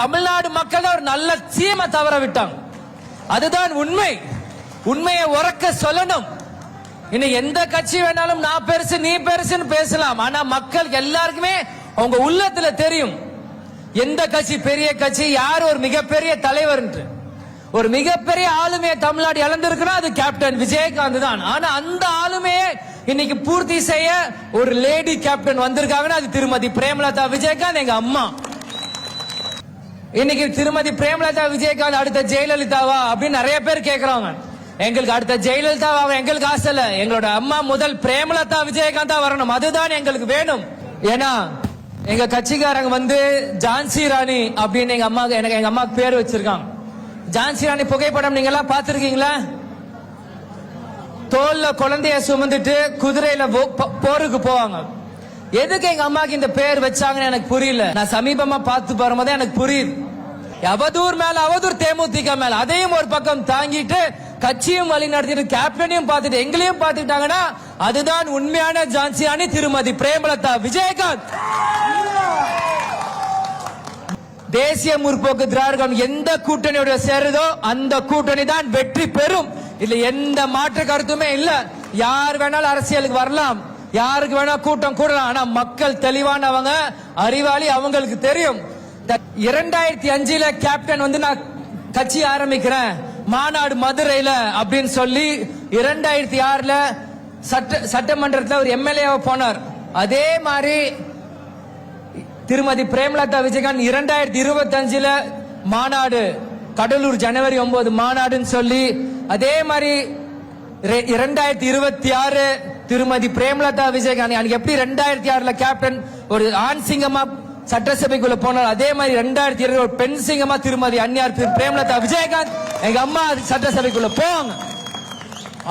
தமிழ்நாடு மக்கள் ஒரு நல்ல சீமை தவற விட்டாங்க. அதுதான் உண்மை. உண்மையை உறக்க சொல்லணும். இன்னும் எந்த கட்சி வேணாலும் நான் பெருசு நீ பெருசுன்னு பேசலாம். ஆனா மக்கள் எல்லாருக்குமே அவங்க உள்ளத்துல தெரியும் எந்த கட்சி பெரிய கட்சி, யார் ஒரு மிகப்பெரிய தலைவர் என்று. ஒரு மிகப்பெரிய ஆளுமையை தமிழ்நாடு இழந்திருக்குன்னா அது கேப்டன் விஜயகாந்த் தான். ஆனா அந்த ஆளுமையை இன்னைக்கு பூர்த்தி செய்ய ஒரு லேடி கேப்டன் வந்திருக்காங்கன்னா அது திருமதி பிரேமலதா விஜயகாந்த், எங்க அம்மா. இன்னைக்கு திருமதி பிரேமலதா விஜயகாந்த் அடுத்த ஜெயலலிதாவா அப்படின்னு நிறைய பேர் கேட்கறாங்க. எங்களுக்கு அடுத்த ஜெயலலிதாவா எங்களுக்கு ஆசை இல்ல. எங்களோட அம்மா முதல் பிரேமலதா விஜயகாந்தா வரணும். அதுதான் எங்களுக்கு வேணும். ஏன்னா எங்க கட்சிக்காரங்க வந்து ஜான்சி ராணி அப்படின்னு எங்க அம்மாக்கு பேர் வச்சிருக்காங்க. ஜான்சி ராணி புகைப்படம் நீங்க எல்லாம் பாத்திருக்கீங்களா? தோல்ல குழந்தைய சுமந்துட்டு குதிரையில போருக்கு போவாங்க. எதுக்கு எங்க அம்மாக்கு இந்த பேர் வச்சாங்கன்னு எனக்கு புரியல. நான் சமீபமா பார்த்து வரும்போது எனக்கு புரியுது. அவதூர் மேல அவதூர், தேமுதிக மேல அதையும் ஒரு பக்கம் தாங்கிட்டு கட்சியும் வழி நடத்திட்டு கேப்டனையும் பார்த்துட்டு எங்களையும் பார்த்துட்டாங்கன்னா அதுதான் உண்மையான ஜான்சி ராணி திருமதி பிரேமலதா விஜயகாந்த். தேசிய முற்போக்கு திராவிடம் எந்த கூட்டணியோட சேருதோ அந்த கூட்டணி தான் வெற்றி பெறும். இல்ல எந்த மாற்று கருத்துமே இல்ல. யார் வேணாலும் அரசியலுக்கு வரலாம், யாருக்கு வேணா கூட்டம் கூடலாம். ஆனா மக்கள் தெளிவானவங்க, அறிவாளி, அவங்களுக்கு தெரியும். 2005 கேப்டன் வந்து நான் கட்சி ஆரம்பிக்கிறேன் மாநாடு மதுரையில அப்படின்னு சொல்லி 2006 சட்டமன்றத்தில் ஒரு எம்எல்ஏ போனார். அதே மாதிரி திருமதி பிரேமலதா விஜயகாந்த் 2025 மாநாடு, கடலூர் ஜனவரி 9 மாநாடுன்னு சொல்லி, அதே மாதிரி 2026 திருமதி பிரேமலதா விஜயகாந்த் அன்னைக்கு எப்படி 2006 கேப்டன் ஒரு ஆண் சிங்கமா சட்டசபைக்குள்ள போனார், அதே மாதிரி 2020 ஒரு பெண் சிங்கமா திருமதி அன்னியார் பிரேமலதா விஜயகாந்த் எங்க அம்மா சட்டசபைக்குள்ள போவாங்க.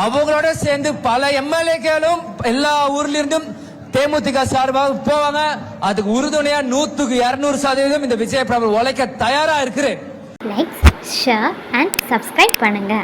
அவங்களோட சேர்ந்து பல எம்எல்ஏக்களும் எல்லா ஊர்ல இருந்தும் தேமுதிக சார்பாக போவாங்க. அதுக்கு உறுதுணையா 100% இந்த விஜய் பிரபு உழைக்க தயாரா இருக்கிறேன். லைக், ஷேர் அண்ட் சப்ஸ்கிரைப் பண்ணுங்க.